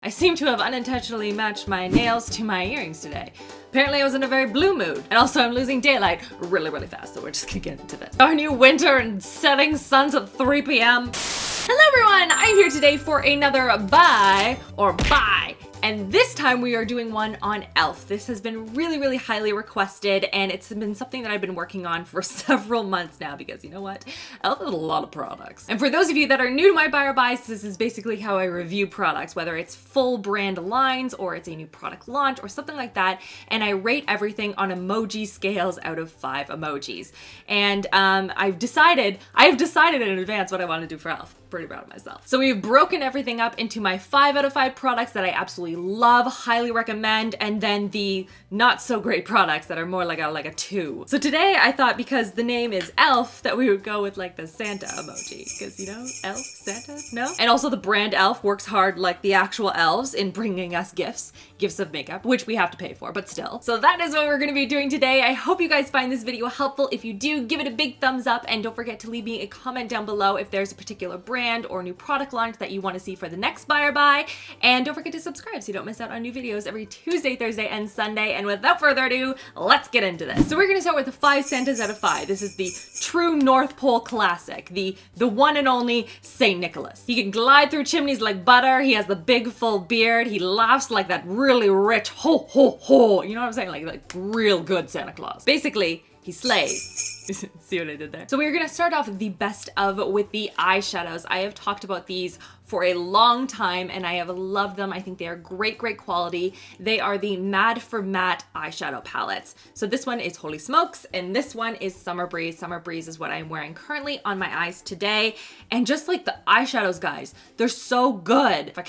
I seem to have unintentionally matched my nails to my earrings today. Apparently I was in a very blue mood. And also I'm losing daylight really fast, so we're just gonna get into this. Our new winter and setting suns at 3 p.m. Hello everyone, I'm here today for another buy. And this time we are doing one on e.l.f. This has been really highly requested, and it's been something that I've been working on for several months now because you know what? e.l.f. has a lot of products. And for those of you that are new to my buy or buys, this is basically how I review products, whether it's full brand lines or it's a new product launch or something like that. And I rate everything on emoji scales out of 5 emojis. And I've decided in advance what I want to do for e.l.f. Pretty proud of myself. So we've broken everything up into my 5 out of 5 products that I absolutely love, highly recommend, and then the not so great products that are more like a 2. So today I thought, because the name is e.l.f., that we would go with like the Santa emoji, because you know, e.l.f., Santa, no? And also the brand e.l.f. works hard like the actual elves in bringing us gifts of makeup, which we have to pay for, but still. So that is what we're gonna be doing today. I hope you guys find this video helpful. If you do, give it a big thumbs up, and don't forget to leave me a comment down below if there's a particular brand or new product launch that you want to see for the next buy or buy. And don't forget to subscribe so you don't miss out on new videos every Tuesday, Thursday, and Sunday. And without further ado, let's get into this. So we're gonna start with the 5 Santas out of 5. This is the true North Pole classic, the one and only Saint Nicholas. He can glide through chimneys like butter. He has the big full beard. He laughs like that really rich ho ho ho. You know what I'm saying? Like real good Santa Claus. Basically, he slays. See what I did there? So we're gonna start off the best of with the eyeshadows. I have talked about these for a long time and I have loved them. I think they are great quality. They are the Mad for Matte eyeshadow palettes. So this one is Holy Smokes and this one is Summer Breeze. Summer Breeze is what I'm wearing currently on my eyes today. And just like the eyeshadows, guys, they're so good. If I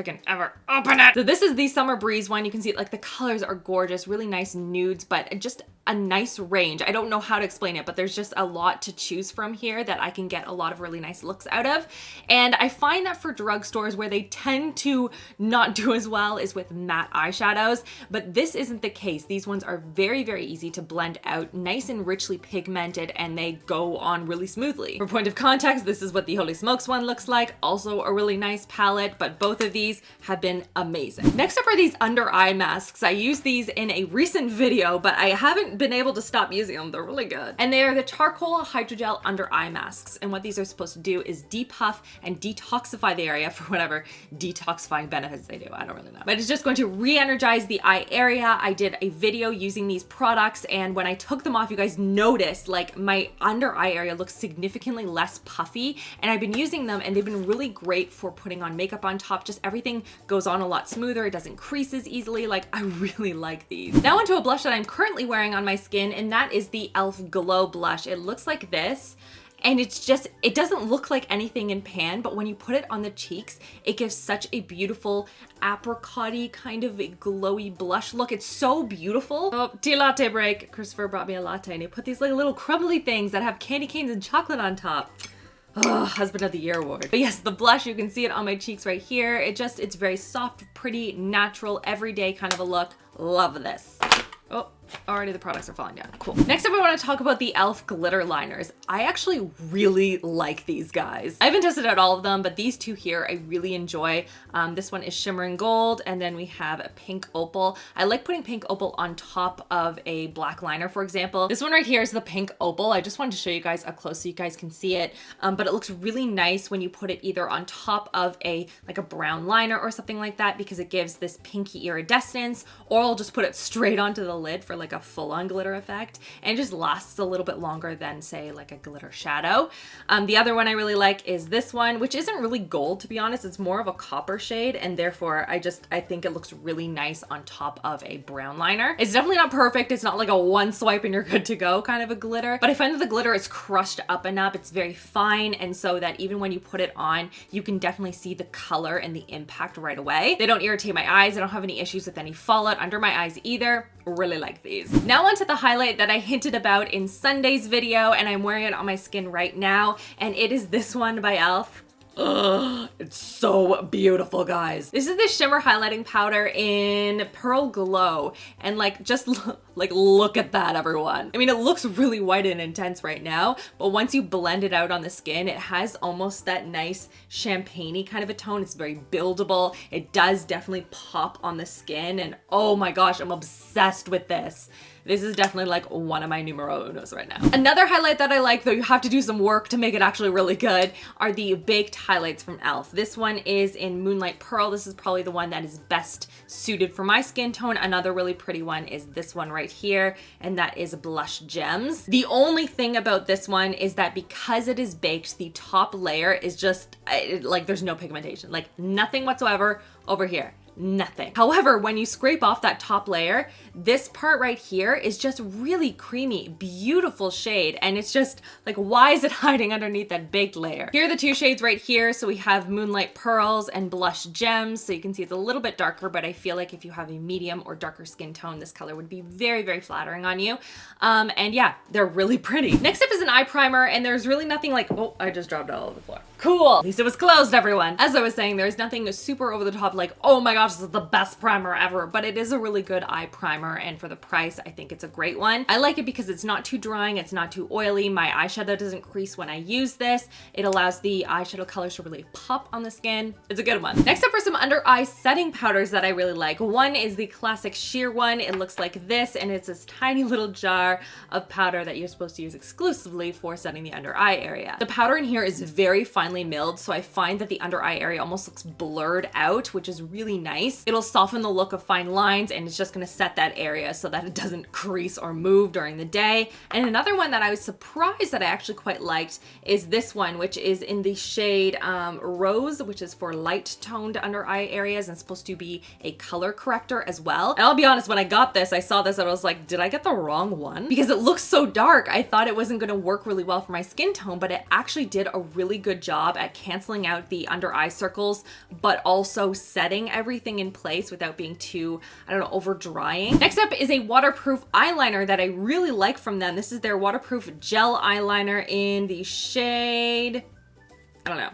can ever open it. So this is the Summer Breeze one. You can see like the colors are gorgeous, really nice nudes, but just a nice range. I don't know how to explain it, but there's just a lot to choose from here that I can get a lot of really nice looks out of. And I find that for drugstores where they tend to not do as well is with matte eyeshadows, but this isn't the case. These ones are very easy to blend out, nice and richly pigmented, and they go on really smoothly. For point of context, this is what the Holy Smokes one looks like. Also a really nice palette, but both of these have been amazing. Next up are these under eye masks. I used these in a recent video, but I haven't been able to stop using them. They're really good. And they are the charcoal hydrogel under eye masks. And what these are supposed to do is depuff and detoxify the area for whatever detoxifying benefits they do. I don't really know. But it's just going to re-energize the eye area. I did a video using these products, and when I took them off, you guys noticed like my under eye area looks significantly less puffy, and I've been using them and they've been really great for putting on makeup on top. Just everything goes on a lot smoother. It doesn't crease as easily. Like, I really like these. Now onto a blush that I'm currently wearing on my skin, and that is the e.l.f. Glow Blush. It looks like this. And it's just, it doesn't look like anything in pan, but when you put it on the cheeks, it gives such a beautiful apricot-y kind of a glowy blush look. It's so beautiful. Oh, tea latte break. Christopher brought me a latte and he put these like little crumbly things that have candy canes and chocolate on top. Oh, Husband of the Year award. But yes, the blush, you can see it on my cheeks right here. It's very soft, pretty, natural, everyday kind of a look. Love this. Oh, already the products are falling down. Cool. Next up, I want to talk about the e.l.f. glitter liners. I actually really like these guys. I haven't tested out all of them, but these two here I really enjoy. This one is Shimmer in Gold, and then we have a Pink Opal. I like putting Pink Opal on top of a black liner, for example. This one right here is the Pink Opal. I just wanted to show you guys up close so you guys can see it, but it looks really nice when you put it either on top of like a brown liner or something like that, because it gives this pinky iridescence, or I'll just put it straight onto the lid for like a full-on glitter effect, and it just lasts a little bit longer than say like a glitter shadow. The other one I really like is this one, which isn't really gold, to be honest. It's more of a copper shade, and therefore I think it looks really nice on top of a brown liner. It's definitely not perfect. It's not like a one swipe and you're good to go kind of a glitter, but I find that the glitter is crushed up enough. It's very fine, and so that even when you put it on, you can definitely see the color and the impact right away. They don't irritate my eyes. I don't have any issues with any fallout under my eyes either. Really like these. Now onto the highlight that I hinted about in Sunday's video, and I'm wearing it on my skin right now, and it is this one by e.l.f. Ugh, it's so beautiful, guys. This is the Shimmer highlighting powder in Pearl Glow, and like just Like, look at that, everyone. I mean, it looks really white and intense right now, but once you blend it out on the skin, it has almost that nice champagne-y kind of a tone. It's very buildable. It does definitely pop on the skin, and oh my gosh, I'm obsessed with this. This is definitely like one of my numero unos right now. Another highlight that I like, though you have to do some work to make it actually really good, are the baked highlights from e.l.f. This one is in Moonlight Pearl. This is probably the one that is best suited for my skin tone. Another really pretty one is this one right here, and that is Blush Gems. The only thing about this one is that because it is baked, the top layer is just, like there's no pigmentation, like nothing whatsoever over here. Nothing. However, when you scrape off that top layer, this part right here is just really creamy, beautiful shade. And it's just like, why is it hiding underneath that baked layer? Here are the two shades right here. So we have Moonlight Pearls and Blush Gems. So you can see it's a little bit darker, but I feel like if you have a medium or darker skin tone, this color would be very, very flattering on you. And yeah, they're really pretty. Next up is an eye primer, and there's really nothing like, oh, I just dropped it all over the floor. Cool. At least it was closed, everyone. As I was saying, there's nothing super over the top like, oh my gosh, this is the best primer ever, but it is a really good eye primer, and for the price, I think it's a great one. I like it because it's not too drying, it's not too oily. My eyeshadow doesn't crease when I use this. It allows the eyeshadow colors to really pop on the skin. It's a good one. Next up are some under eye setting powders that I really like. One is the classic sheer one. It looks like this, and it's this tiny little jar of powder that you're supposed to use exclusively for setting the under eye area. The powder in here is very finely milled, so I find that the under eye area almost looks blurred out, which is really nice. It'll soften the look of fine lines, and it's just gonna set that area so that it doesn't crease or move during the day. And another one that I was surprised that I actually quite liked is this one, which is in the shade Rose, which is for light toned under eye areas and supposed to be a color corrector as well. And I'll be honest, when I got this, I saw this and I was like, did I get the wrong one? Because it looks so dark. I thought it wasn't gonna work really well for my skin tone, but it actually did a really good job at canceling out the under eye circles, but also setting everything in place without being too, I don't know, over drying. Next up is a waterproof eyeliner that I really like from them. This is their waterproof gel eyeliner in the shade, I don't know,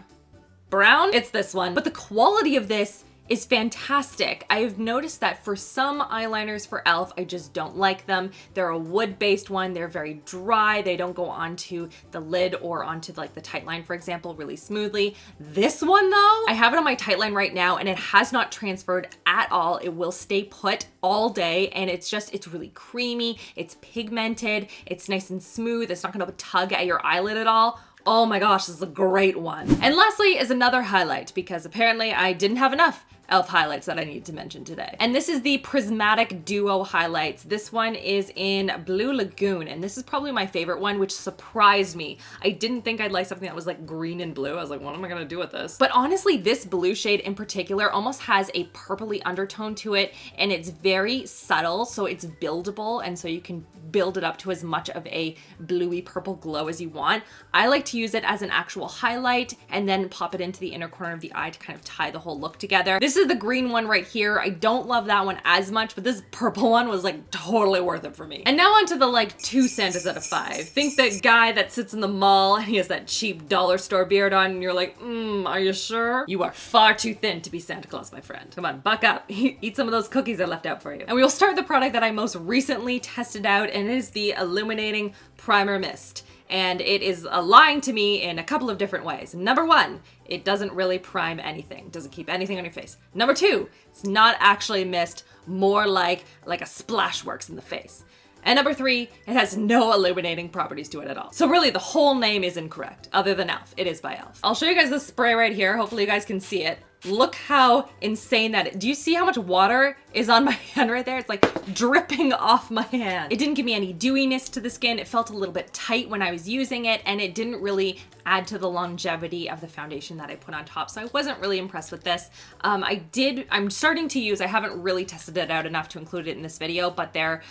brown? It's this one. But the quality of this is fantastic. I've noticed that for some eyeliners for e.l.f., I just don't like them. They're a wood-based one. They're very dry. They don't go onto the lid or onto like the tight line, for example, really smoothly. This one though, I have it on my tight line right now, and it has not transferred at all. It will stay put all day, and it's really creamy. It's pigmented. It's nice and smooth. It's not gonna tug at your eyelid at all. Oh my gosh, this is a great one. And lastly is another highlight, because apparently I didn't have enough e.l.f. highlights that I need to mention today. And this is the Prismatic Duo highlights. This one is in Blue Lagoon, and this is probably my favorite one, which surprised me. I didn't think I'd like something that was like green and blue. I was like, what am I gonna do with this? But honestly, this blue shade in particular almost has a purpley undertone to it, and it's very subtle, so it's buildable, and so you can build it up to as much of a bluey purple glow as you want. I like to use it as an actual highlight and then pop it into the inner corner of the eye to kind of tie the whole look together. This is the green one right here. I don't love that one as much, but this purple one was like totally worth it for me. And now onto the like 2 Santas out of 5. Think that guy that sits in the mall and he has that cheap dollar store beard on, and you're like, are you sure? You are far too thin to be Santa Claus, my friend. Come on, buck up. Eat some of those cookies I left out for you. And we will start with the product that I most recently tested out, and it is the Illuminating Primer Mist. And it is lying to me in a couple of different ways. Number 1, it doesn't really prime anything. Doesn't keep anything on your face. Number 2, it's not actually a mist, more like a splash works in the face. And number 3, it has no illuminating properties to it at all. So really the whole name is incorrect, other than e.l.f. It is by e.l.f. I'll show you guys this spray right here. Hopefully you guys can see it. Look how insane that is. Do you see how much water is on my hand right there? It's like dripping off my hand. It didn't give me any dewiness to the skin. It felt a little bit tight when I was using it, and it didn't really add to the longevity of the foundation that I put on top. So I wasn't really impressed with this. I'm starting to use, I haven't really tested it out enough to include it in this video, but their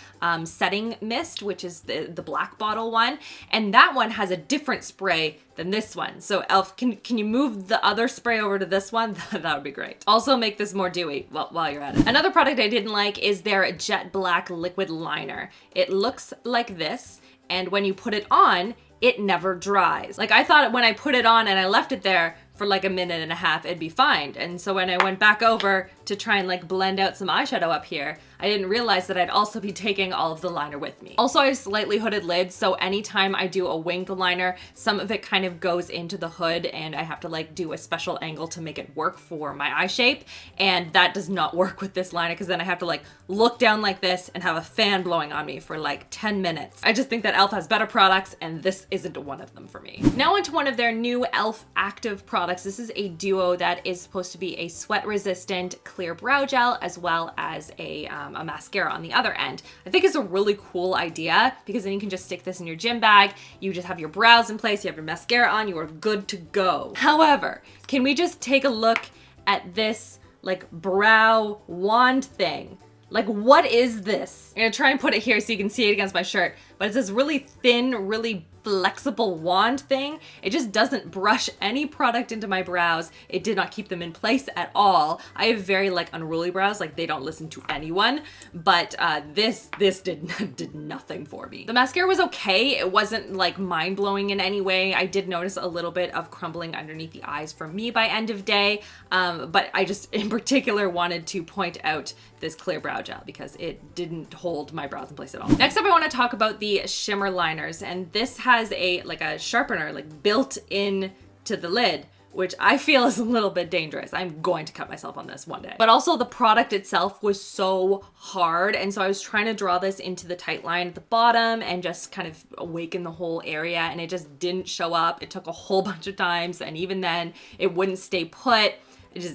setting mist, which is the black bottle one. And that one has a different spray than this one. So e.l.f., can you move the other spray over to this one? That would be great. Also make this more dewy while you're at it. Another product I didn't like is their Jet Black Liquid Liner. It looks like this, and when you put it on, it never dries. Like I thought when I put it on and I left it there for like a minute and a half, it'd be fine. And so when I went back over to try and like blend out some eyeshadow up here, I didn't realize that I'd also be taking all of the liner with me. Also, I have slightly hooded lids, so anytime I do a winged liner, some of it kind of goes into the hood and I have to like do a special angle to make it work for my eye shape. And that does not work with this liner because then I have to like look down like this and have a fan blowing on me for like 10 minutes. I just think that e.l.f. has better products and this isn't one of them for me. Now onto one of their new e.l.f. active products. This is a duo that is supposed to be a sweat resistant clear brow gel as well as a mascara on the other end. I think it's a really cool idea because then you can just stick this in your gym bag. You just have your brows in place, you have your mascara on, you are good to go. However, can we just take a look at this like brow wand thing? Like, what is this? I'm gonna try and put it here so you can see it against my shirt, but it's this really thin, really flexible wand thing. It just doesn't brush any product into my brows. It did not keep them in place at all. I have very like unruly brows, like they don't listen to anyone, but this did nothing for me. The mascara was okay. It wasn't like mind-blowing in any way. I did notice a little bit of crumbling underneath the eyes for me by end of day, but I just in particular wanted to point out this clear brow gel because it didn't hold my brows in place at all. Next up, I want to talk about the Shimmer Liners, and this has a sharpener like built in to the lid, which I feel is a little bit dangerous. I'm going to cut myself on this one day. But also the product itself was so hard, and so I was trying to draw this into the tight line at the bottom and just kind of awaken the whole area, and it just didn't show up. It took a whole bunch of times, and even then it wouldn't stay put.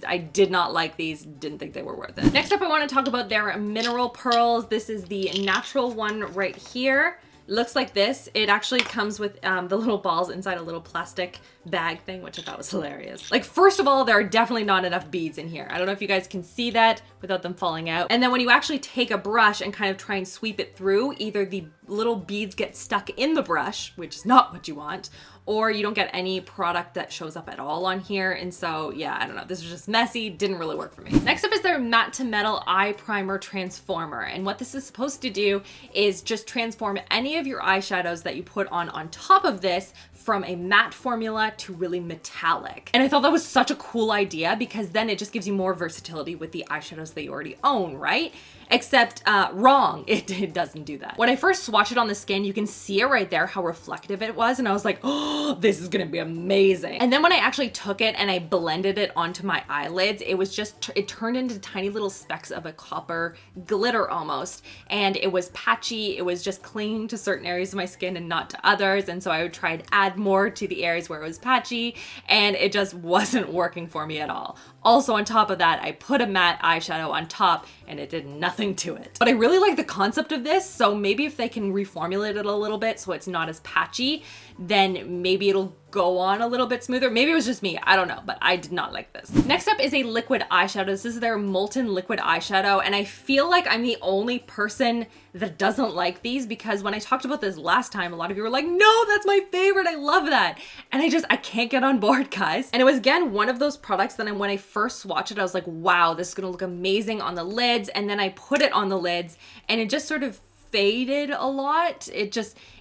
I did not like these, didn't think they were worth it. Next up, I want to talk about their mineral pearls. This is the natural one right here. It looks like this. It actually comes with the little balls inside a little plastic bag thing, which I thought was hilarious. Like, first of all, there are definitely not enough beads in here. I don't know if you guys can see that without them falling out. And then when you actually take a brush and kind of try and sweep it through, either the little beads get stuck in the brush, which is not what you want, or you don't get any product that shows up at all on here. And so, yeah, I don't know. This was just messy. Didn't really work for me. Next up is their Matte to Metal Eye Primer Transformer. And what this is supposed to do is just transform any of your eyeshadows that you put on top of this from a matte formula to really metallic. And I thought that was such a cool idea because then it just gives you more versatility with the eyeshadows that you already own, right? Except wrong, it doesn't do that. When I first swatched it on the skin, you can see it right there, how reflective it was. And I was like, oh, this is gonna be amazing. And then when I actually took it and I blended it onto my eyelids, it was just, it turned into tiny little specks of a copper glitter almost. And it was patchy, it was just clinging to certain areas of my skin and not to others. And so I would try to add more to the areas where it was patchy, and it just wasn't working for me at all. Also, on top of that, I put a matte eyeshadow on top and it did nothing to it. But I really like the concept of this, so maybe if they can reformulate it a little bit so it's not as patchy, then maybe it'll go on a little bit smoother. Maybe it was just me, I don't know, but I did not like this. Next up is a liquid eyeshadow. This is their Molten Liquid Eyeshadow, and I feel like I'm the only person that doesn't like these because when I talked about this last time, a lot of you were like, no, that's my favorite, I love that. And I can't get on board, guys. And it was, again, one of those products that when I first swatched it, I was like, wow, this is gonna look amazing on the lids. And then I put it on the lids and it just sort of faded a lot.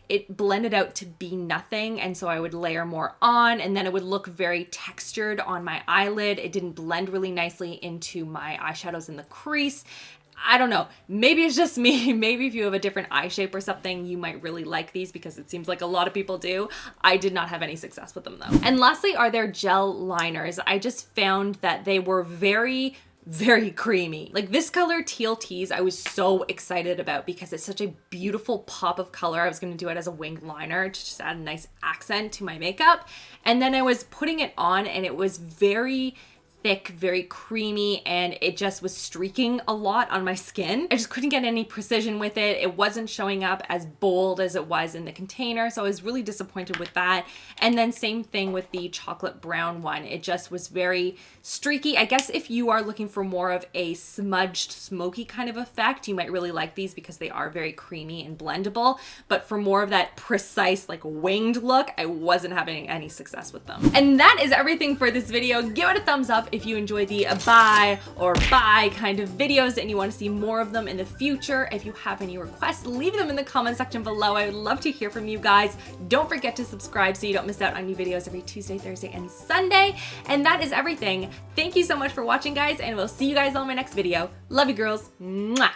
It blended out to be nothing, and so I would layer more on and then it would look very textured on my eyelid. It didn't blend really nicely into my eyeshadows in the crease. I don't know, maybe it's just me. Maybe if you have a different eye shape or something, you might really like these because it seems like a lot of people do. I did not have any success with them though. And lastly are their gel liners. I just found that they were very creamy. Like this color Teal Tease I was so excited about because it's such a beautiful pop of color. I was going to do it as a winged liner to just add a nice accent to my makeup. And then I was putting it on and it was very thick, very creamy, and it just was streaking a lot on my skin. I just couldn't get any precision with it. It wasn't showing up as bold as it was in the container, so I was really disappointed with that. And then same thing with the chocolate brown one. It just was very streaky. I guess if you are looking for more of a smudged, smoky kind of effect, you might really like these because they are very creamy and blendable. But for more of that precise, like winged look, I wasn't having any success with them. And that is everything for this video. Give it a thumbs up if you enjoy the buy or buy kind of videos and you want to see more of them in the future. If you have any requests, leave them in the comment section below. I would love to hear from you guys. Don't forget to subscribe so you don't miss out on new videos every Tuesday, Thursday, and Sunday. And that is everything. Thank you so much for watching, guys, and we'll see you guys on my next video. Love you, girls. Mwah!